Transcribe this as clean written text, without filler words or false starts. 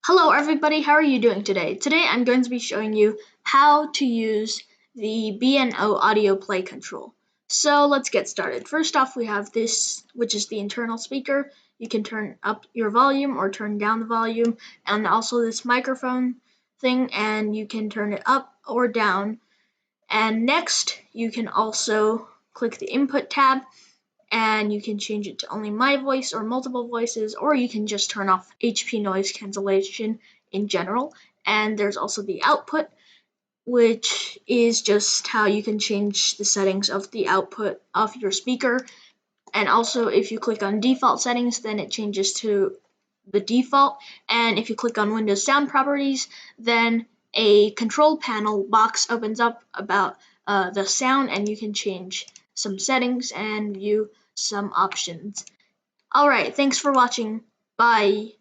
Hello everybody, how are you doing today? Today I'm going to be showing you how to use the B&O Audio Play Control. So let's get started. First off, we have this, which is the internal speaker. You can turn up your volume or turn down the volume, and also this microphone thing, and you can turn it up or down. And next, you can also click the input tab and you can change it to only my voice or multiple voices, or you can just turn off HP noise cancellation in general. And there's also the output, which is just how you can change the settings of the output of your speaker. And also, if you click on default settings, then it changes to the default. And if you click on Windows Sound Properties, then a control panel box opens up about the sound, and you can change some settings and view some options. Alright, thanks for watching. Bye.